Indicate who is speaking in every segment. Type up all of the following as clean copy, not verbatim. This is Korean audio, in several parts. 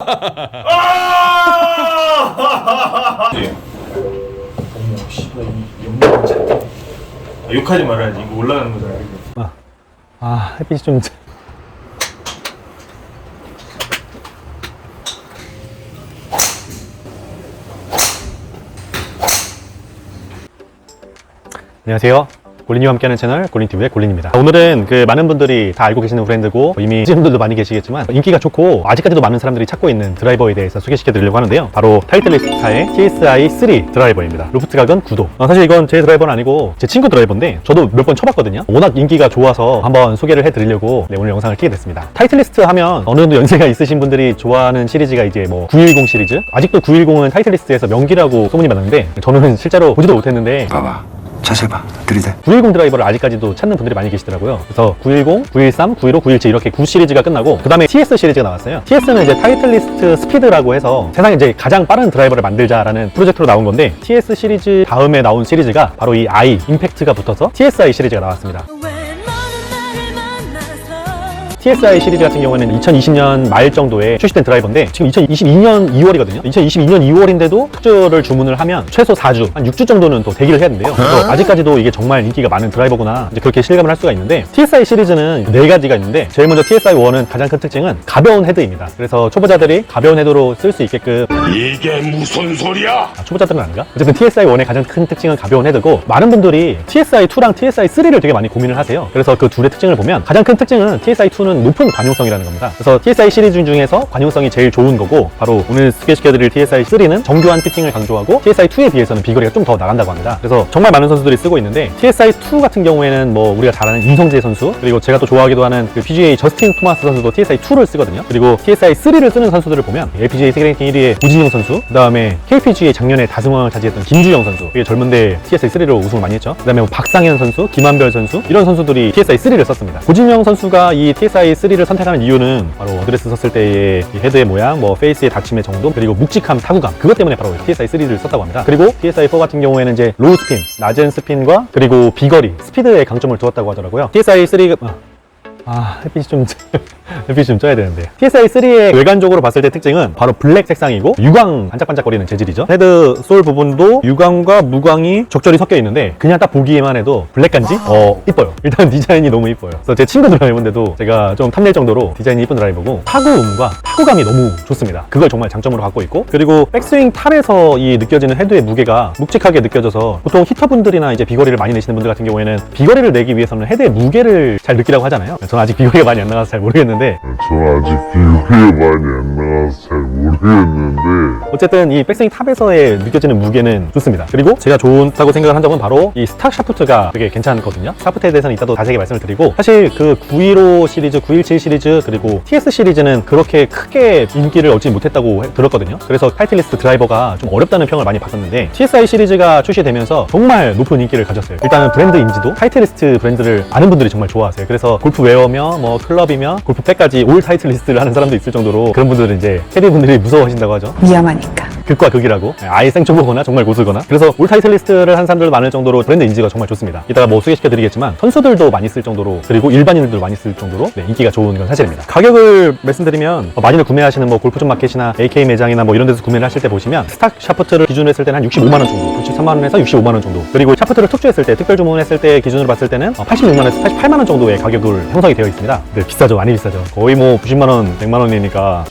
Speaker 1: 어머 씨발 이 영광 잘 욕하지 말아야지. 이거 올라가는 거잖아.
Speaker 2: 햇빛이 좀 안녕하세요. 골린이와 함께하는 채널 골린TV의 골린입니다. 오늘은 많은 분들이 다 알고 계시는 브랜드고 이미 아시는 분들도 많이 계시겠지만 인기가 좋고 아직까지도 많은 사람들이 찾고 있는 드라이버에 대해서 소개시켜 드리려고 하는데요. 바로 타이틀리스트사의 TSI3 드라이버입니다. 로프트 각은 9도. 사실 이건 제 드라이버는 아니고 제 친구 드라이버인데 저도 몇 번 쳐봤거든요. 워낙 인기가 좋아서 한번 소개를 해드리려고 오늘 영상을 찍게 됐습니다. 타이틀리스트 하면 어느 정도 연세가 있으신 분들이 좋아하는 시리즈가 이제 910 시리즈. 아직도 910은 타이틀리스트에서 명기라고 소문이 많은데 저는 실제로 보지도 못했는데
Speaker 3: 봐봐, 자세히 봐, 들이대.
Speaker 2: 910 드라이버를 아직까지도 찾는 분들이 많이 계시더라고요. 그래서 910, 913, 915, 917 이렇게 9 시리즈가 끝나고 그 다음에 TS 시리즈가 나왔어요. TS는 이제 타이틀리스트 스피드라고 해서 세상에 이제 가장 빠른 드라이버를 만들자라는 프로젝트로 나온 건데 TS 시리즈 다음에 나온 시리즈가 바로 이 I, 임팩트가 붙어서 TSI 시리즈가 나왔습니다. TSI 시리즈 같은 경우에는 2020년 말 정도에 출시된 드라이버인데 지금 2022년 2월이거든요. 2022년 2월인데도 특주를 주문을 하면 최소 4주, 한 6주 정도는 또 대기를 해야 된대요. 그래서 아직까지도 이게 정말 인기가 많은 드라이버구나 이제 그렇게 실감을 할 수가 있는데 TSI 시리즈는 4가지가 있는데 제일 먼저 TSI1은 가장 큰 특징은 가벼운 헤드입니다. 그래서 초보자들이 가벼운 헤드로 쓸 수 있게끔
Speaker 4: 이게 무슨 소리야?
Speaker 2: 초보자들은 아닌가? 어쨌든 TSI1의 가장 큰 특징은 가벼운 헤드고 많은 분들이 TSI2랑 TSI3를 되게 많이 고민을 하세요. 그래서 그 둘의 특징을 보면 가장 큰 특징은 TSI2는 높은 관용성이라는 겁니다. 그래서 TSI 시리즈 중에서 관용성이 제일 좋은 거고 바로 오늘 소개시켜드릴 TSI3는 정교한 피팅을 강조하고 TSI2에 비해서는 비거리가 좀 더 나간다고 합니다. 그래서 정말 많은 선수들이 쓰고 있는데 TSI2 같은 경우에는 우리가 잘 아는 임성재 선수 그리고 제가 또 좋아하기도 하는 PGA 저스틴 토마스 선수도 TSI2를 쓰거든요. 그리고 TSI3를 쓰는 선수들을 보면 LPGA 세계 랭킹 1위의 고진영 선수 그 다음에 KPGA 작년에 다승왕을 차지했던 김주영 선수 이게 젊은데 TSI3로 우승을 많이 했죠. 그 다음에 박상현 선수, 김한별 선수 이런 선수들이 TSI3를 썼습니다. 고진영 선수가 이 TSI3를 선택하는 이유는 바로 어드레스 썼을 때의 이 헤드의 모양, 페이스의 닫힘의 정도, 그리고 묵직함, 타구감 그것 때문에 바로 TSI3를 썼다고 합니다. 그리고 TSI4 같은 경우에는 이제 로우 스핀, 낮은 스핀과 그리고 비거리, 스피드에 강점을 두었다고 하더라고요. TSI3가 햇빛이 좀 쪄야 되는데 TSI3의 외관적으로 봤을 때 특징은 바로 블랙 색상이고 유광 반짝반짝거리는 재질이죠. 헤드 솔 부분도 유광과 무광이 적절히 섞여 있는데 그냥 딱 보기에만 해도 블랙간지? 이뻐요. 일단 디자인이 너무 이뻐요. 그래서 제 친구 드라이버인데도 제가 좀 탐낼 정도로 디자인이 이쁜 드라이버고 타구음과 타구감이 너무 좋습니다. 그걸 정말 장점으로 갖고 있고 그리고 백스윙 탑에서 이 느껴지는 헤드의 무게가 묵직하게 느껴져서 보통 히터분들이나 이제 비거리를 많이 내시는 분들 같은 경우에는 비거리를 내기 위해서는 헤드의 무게를 잘 느끼라고 하잖아요. 저는 아직 비거리가 많이 안 나가서 잘 모르겠는데 어쨌든 이 백스윙 탑에서의 느껴지는 무게는 좋습니다. 그리고 제가 좋다고 생각을 한 점은 바로 이 스탁 샤프트가 되게 괜찮거든요. 샤프트에 대해서는 이따도 자세하게 말씀을 드리고 사실 그 915 시리즈, 917 시리즈 그리고 TS 시리즈는 그렇게 크게 인기를 얻지 못했다고 들었거든요. 그래서 타이틀리스트 드라이버가 좀 어렵다는 평을 많이 받았는데 TSI 시리즈가 출시되면서 정말 높은 인기를 가졌어요. 일단은 브랜드 인지도 타이틀리스트 브랜드를 아는 분들이 정말 좋아하세요. 그래서 골프 웨어며 클럽이며 골프백까지 올 타이틀리스트를 하는 사람도 있을 정도로 그런 분들은 이제 캐디분들이 무서워하신다고 하죠.
Speaker 5: 위험하니까.
Speaker 2: 극과 극이라고 아예 생초보거나 정말 고수거나 그래서 올 타이틀리스트를 한 사람들 많을 정도로 브랜드 인지가 정말 좋습니다. 이따가 소개시켜 드리겠지만 선수들도 많이 쓸 정도로 그리고 일반인들도 많이 쓸 정도로 인기가 좋은 건 사실입니다. 가격을 말씀드리면 많이들 구매하시는 골프존 마켓이나 AK 매장이나 이런 데서 구매를 하실 때 보시면 스탁 샤프트를 기준으로 했을 때는 한 65만원 정도 63만원에서 65만원 정도 그리고 샤프트를 특주했을 때 특별 주문했을 때 기준으로 봤을 때는 86만원에서 88만원 정도의 가격을 형성이 되어 있습니다. 근데 비싸죠. 많이 비싸죠. 거의 90만원 100만원이니까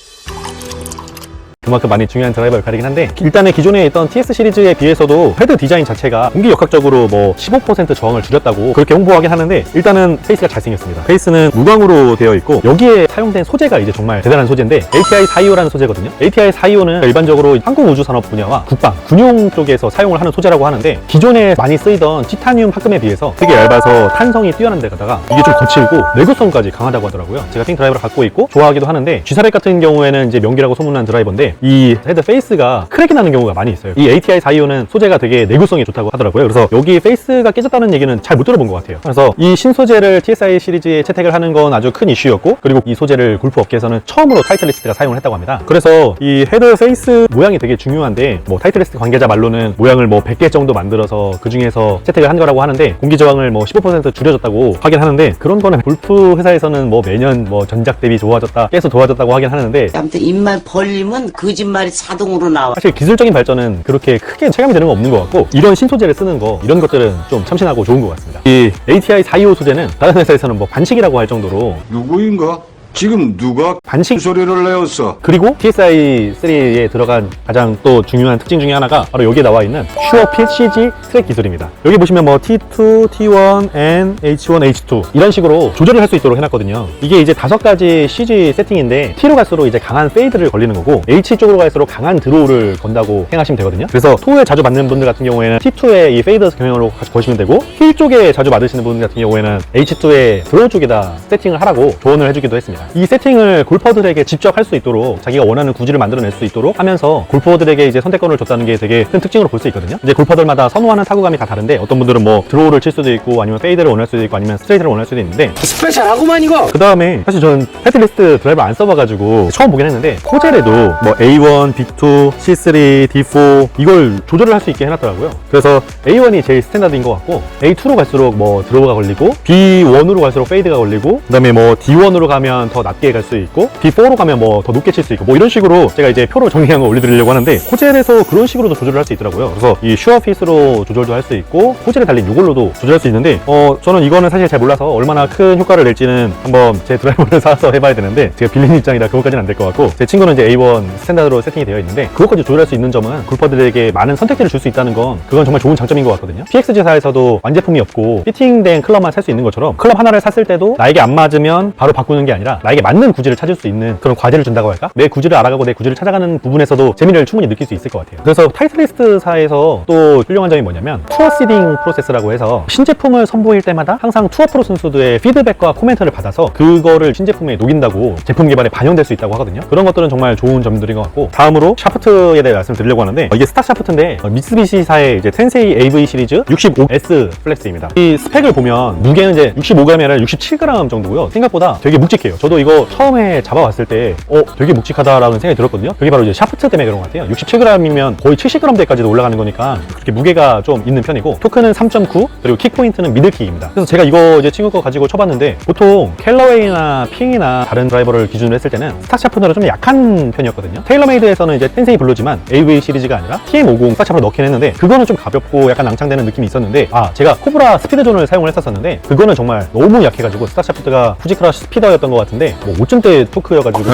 Speaker 2: 그만큼 많이 중요한 드라이버 역할이긴 한데 일단은 기존에 있던 TS 시리즈에 비해서도 헤드 디자인 자체가 공기역학적으로 15% 저항을 줄였다고 그렇게 홍보하긴 하는데 일단은 페이스가 잘생겼습니다. 페이스는 무광으로 되어 있고 여기에 사용된 소재가 이제 정말 대단한 소재인데 ATI 425라는 소재거든요. ATI 425는 일반적으로 항공우주산업 분야와 국방, 군용 쪽에서 사용을 하는 소재라고 하는데 기존에 많이 쓰이던 티타늄 합금에 비해서 되게 얇아서 탄성이 뛰어난 데다가 이게 좀 거칠고 내구성까지 강하다고 하더라고요. 제가 핑 드라이버를 갖고 있고 좋아하기도 하는데 G사백 같은 경우에는 이제 명기라고 소문난 드라이버인데 이 헤드 페이스가 크랙이 나는 경우가 많이 있어요. 이 ATI 425는 소재가 되게 내구성이 좋다고 하더라고요. 그래서 여기 페이스가 깨졌다는 얘기는 잘 못 들어본 것 같아요. 그래서 이 신소재를 TSI 시리즈에 채택을 하는 건 아주 큰 이슈였고, 그리고 이 소재를 골프 업계에서는 처음으로 타이틀리스트가 사용을 했다고 합니다. 그래서 이 헤드 페이스 모양이 되게 중요한데, 뭐 타이틀리스트 관계자 말로는 모양을 뭐 100개 정도 만들어서 그 중에서 채택을 한 거라고 하는데, 공기 저항을 뭐 15% 줄여줬다고 하긴 하는데, 그런 거는 골프 회사에서는 뭐 매년 뭐 전작 대비 좋아졌다, 깨서 좋아졌다고 하긴 하는데,
Speaker 5: 아무튼 입만 벌리면 거짓말이 자동으로 나와.
Speaker 2: 사실 기술적인 발전은 그렇게 크게 체감이 되는 건 없는 것 같고, 이런 신소재를 쓰는 거, 이런 것들은 좀 참신하고 좋은 것 같습니다. 이 ATI 425 소재는 다른 회사에서는 뭐 반칙이라고 할 정도로,
Speaker 3: 누구인가? 지금 누가
Speaker 2: 반칙
Speaker 3: 소리를 내었어?
Speaker 2: 그리고 TSI 3에 들어간 가장 또 중요한 특징 중에 하나가 바로 여기에 나와 있는 슈어핏 CG 트랙 기술입니다. 여기 보시면 뭐 T2, T1, N, H1, H2 이런 식으로 조절을 할 수 있도록 해놨거든요. 이게 이제 5가지 CG 세팅인데, T로 갈수록 이제 강한 페이드를 걸리는 거고, H 쪽으로 갈수록 강한 드로우를 건다고 생각하시면 되거든요. 그래서 토에 자주 맞는 분들 같은 경우에는 T2의 이 페이드 경향으로 같이 거시면 되고, 힐 쪽에 자주 맞으시는 분들 같은 경우에는 H2의 드로우 쪽에다 세팅을 하라고 조언을 해주기도 했습니다. 이 세팅을 골퍼들에게 직접 할 수 있도록, 자기가 원하는 구질을 만들어낼 수 있도록 하면서 골퍼들에게 이제 선택권을 줬다는 게 되게 큰 특징으로 볼 수 있거든요. 이제 골퍼들마다 선호하는 타구감이 다 다른데, 어떤 분들은 뭐 드로우를 칠 수도 있고, 아니면 페이드를 원할 수도 있고, 아니면 스트레이트를 원할 수도 있는데,
Speaker 5: 스페셜하구만 이거.
Speaker 2: 그 다음에 사실 저는 패드리스트 드라이버 안 써봐가지고 처음 보긴 했는데, 코젤에도 뭐 A1, B2, C3, D4 이걸 조절을 할 수 있게 해놨더라고요. 그래서 A1이 제일 스탠다드인 것 같고, A2로 갈수록 뭐 드로우가 걸리고, B1으로 갈수록 페이드가 걸리고, 그 다음에 뭐 D1으로 가면 더 낮게 갈 수 있고, D4로 가면 뭐 더 높게 칠 수 있고, 뭐 이런 식으로 제가 이제 표로 정리한 거 올려드리려고 하는데, 코젤에서 그런 식으로도 조절을 할 수 있더라고요. 그래서 이 슈어핏으로 조절도 할 수 있고, 코젤에 달린 이걸로도 조절할 수 있는데, 저는 이거는 사실 잘 몰라서 얼마나 큰 효과를 낼지는 한번 제 드라이버를 사서 해봐야 되는데, 제가 빌린 입장이라 그것까지는 안 될 것 같고, 제 친구는 이제 A1 스탠다드로 세팅이 되어 있는데, 그것까지 조절할 수 있는 점은 골퍼들에게 많은 선택지를 줄 수 있다는 건, 그건 정말 좋은 장점인 것 같거든요. PXG사에서도 완제품이 없고 피팅된 클럽만 살 수 있는 것처럼, 클럽 하나를 샀을 때도 나에게 안 맞으면 바로 바꾸는 게 아니라 나에게 맞는 구질을 찾을 수 있는 그런 과제를 준다고 할까? 내 구질을 알아가고 내 구질을 찾아가는 부분에서도 재미를 충분히 느낄 수 있을 것 같아요. 그래서 타이틀리스트사에서 또 훌륭한 점이 뭐냐면, 투어 시딩 프로세스라고 해서 신제품을 선보일 때마다 항상 투어 프로 선수들의 피드백과 코멘트를 받아서 그거를 신제품에 녹인다고 제품 개발에 반영될 수 있다고 하거든요. 그런 것들은 정말 좋은 점들인 것 같고, 다음으로 샤프트에 대해 말씀을 드리려고 하는데, 이게 스타 샤프트인데 미쓰비시사의 이제 텐세이 AV 시리즈 65S 플렉스입니다. 이 스펙을 보면 무게는 이제 65g이 아니라 67g 정도고요. 생각보다 되게 묵직해요. 저도 이거 처음에 잡아봤을 때 되게 묵직하다라는 생각이 들었거든요. 그게 바로 이제 샤프트 때문에 그런 것 같아요. 67g이면 거의 70g대까지도 올라가는 거니까 그렇게 무게가 좀 있는 편이고, 토크는 3.9, 그리고 킥 포인트는 미들킥입니다. 그래서 제가 이거 이제 친구 거 가지고 쳐봤는데, 보통 캘러웨이나 핑이나 다른 드라이버를 기준으로 했을 때는 스탁 샤프트가 좀 약한 편이었거든요. 테일러메이드에서는 이제 텐세이 블루지만 AV 시리즈가 아니라 TM50 스탁 샤프트 넣긴 했는데, 그거는 좀 가볍고 약간 낭창되는 느낌이 있었는데, 제가 코브라 스피드존을 사용을 했었는데, 그거는 정말 너무 약해가지고 스탁 샤프트가 후지크라 스피더였던 것 같은데, 뭐 5점대 토크여가지고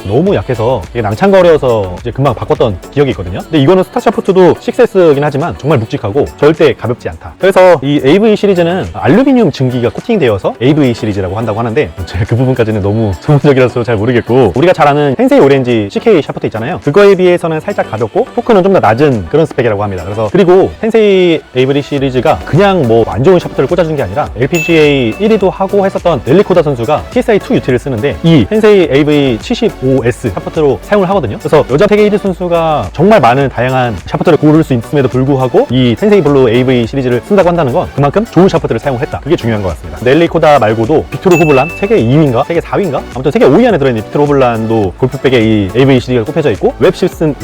Speaker 2: 너무 약해서 이게 낭창거려서 이제 금방 바꿨던 기억이 있거든요. 근데 이거는 스타 샤프트도 6S긴 하지만 정말 묵직하고 절대 가볍지 않다. 그래서 이 AV 시리즈는 알루미늄 증기가 코팅되어서 AV 시리즈라고 한다고 하는데, 제가 그 부분까지는 너무 전문적이라서 잘 모르겠고, 우리가 잘 아는 텐세이 오렌지 CK 샤프트 있잖아요. 그거에 비해서는 살짝 가볍고 토크는 좀 더 낮은 그런 스펙이라고 합니다. 그래서 그리고 텐세이 AV 시리즈가 그냥 뭐 안 좋은 샤프트를 꽂아준 게 아니라 LPGA 1위도 하고 했었던 넬리코다 선수가 TSI2 UT를 쓰는데, 이 텐세이 AV 75S 샤프트로 사용을 하거든요. 그래서 여자 세계 1위 선수가 정말 많은 다양한 샤프트를 고를 수 있음에도 불구하고 이 텐세이 블루 AV 시리즈를 쓴다고 한다는 건 그만큼 좋은 샤프트를 사용했다, 그게 중요한 것 같습니다. 넬리코다 말고도 빅토르 호블란 세계 2위인가? 세계 4위인가? 아무튼 세계 5위 안에 들어있는 빅토르 호블란도 골프백에 이 AV 시리즈가 꼽혀져 있고, 웹심슨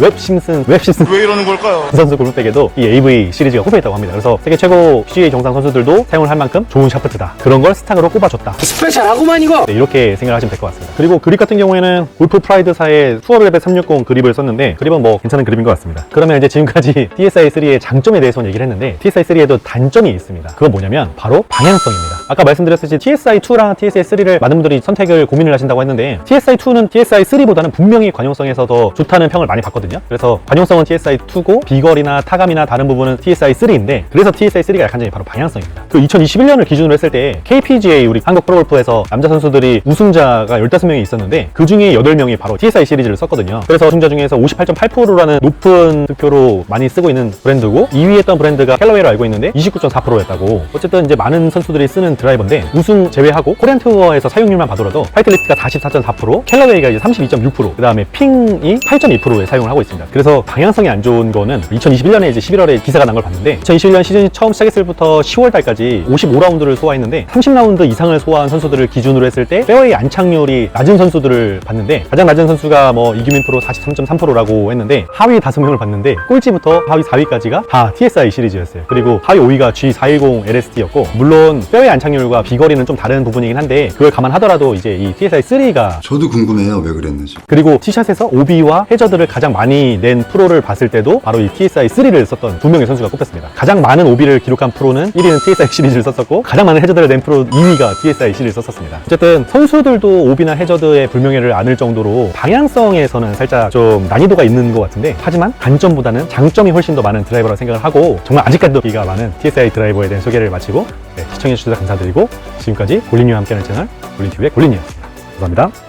Speaker 4: 왜 이러는 걸까요?
Speaker 2: 그 선수 골프백에도 이 AV 시리즈가 꼽혀있다고 합니다. 그래서 세계 최고 PGA 정상 선수들도 사용을 할 만큼 좋은 샤프트다, 그런 걸 스탁으로 꼽아줬다.
Speaker 5: 스페셜하구만 이거.
Speaker 2: 네, 이렇게 생각하시면 될 것 같습니다. 그리고 그립 같은 경우에는 골프 프라이드사의 투어레벨 360 그립을 썼는데, 그립은 뭐 괜찮은 그립인 것 같습니다. 그러면 이제 지금까지 TSI3의 장점에 대해서는 얘기를 했는데, TSI3에도 단점이 있습니다. 그건 뭐냐면 바로 방향성입니다. 아까 말씀드렸듯이 TSI2랑 TSI3를 많은 분들이 선택을 고민을 하신다고 했는데, TSI2는 TSI3보다는 분명히 관용성에서 더 좋다는 평을 많이 받거든요. 그래서 관용성은 TSI2고 비거리나 타감이나 다른 부분은 TSI3인데, 그래서 TSI3가 약한 점이 바로 방향성입니다. 그 2021년을 기준으로 했을 때 KPGA 우리 한국 프로골프에서 남자 선수들이 우승자가 15명이 있었는데, 그 중에 8명이 바로 TSI 시리즈를 썼거든요. 그래서 우승자 중에서 58.8%라는 높은 득표로 많이 쓰고 있는 브랜드고, 2위 했던 브랜드가 캘러웨이로 알고 있는데 29.4%였다고. 어쨌든 이제 많은 선수들이 쓰는 드라이버인데 우승 제외하고 코리안 투어에서 사용률만 봐더라도 타이틀리스트가 44.4%, 캘러웨이가 이제 32.6%, 그 다음에 핑이 8.2%에 사용을 하고 있습니다. 그래서 방향성이 안 좋은 거는 2021년에 이제 11월에 기사가 난 걸 봤는데 2021년 시즌 처음 시작했을 때부터 10월 달까지 55라운드를 소화했는데 30라운드 이상을 소화한 선수들을 기준으로 했을 때 페어웨이 안착률이 낮은 선수들을 봤는데 가장 낮은 선수가 뭐 이규민 프로 43.3%라고 했는데 하위 5명을 봤는데 꼴찌부터 하위 4위까지가 다 TSI 시리즈였어요. 그리고 하위 5위가 G410 LST였고 물론 페어웨이 안착률과 비거리는 좀 다른 부분이긴 한데 그걸 감안하더라도 이제 이 TSI 3가
Speaker 3: 저도 궁금해요. 왜 그랬는지.
Speaker 2: 그리고 티샷에서 오비와 해저드를 가장 많이 낸 프로를 봤을 때도 바로 이 TSI 3를 썼던 2명의 선수가 꼽혔습니다. 가장 많은 오비를 기록한 프로는 1위는 TSI 시리즈를 썼었고 가장 많은 해저드를 낸 프로 2위가 TSI 시리즈를 썼었습니다. 어쨌든 선수들도 오비나 해저드의 불명예를 안을 정도로 방향성에서는 살짝 좀 난이도가 있는 것 같은데 하지만 단점보다는 장점이 훨씬 더 많은 드라이버라고 생각을 하고 정말 아직까지도 기가 많은 TSI 드라이버에 대한 소개를 마치고 시청해주셔서 감사드리고 지금까지 골린이와 함께하는 채널 골린TV의 골린이었습니다. 감사합니다.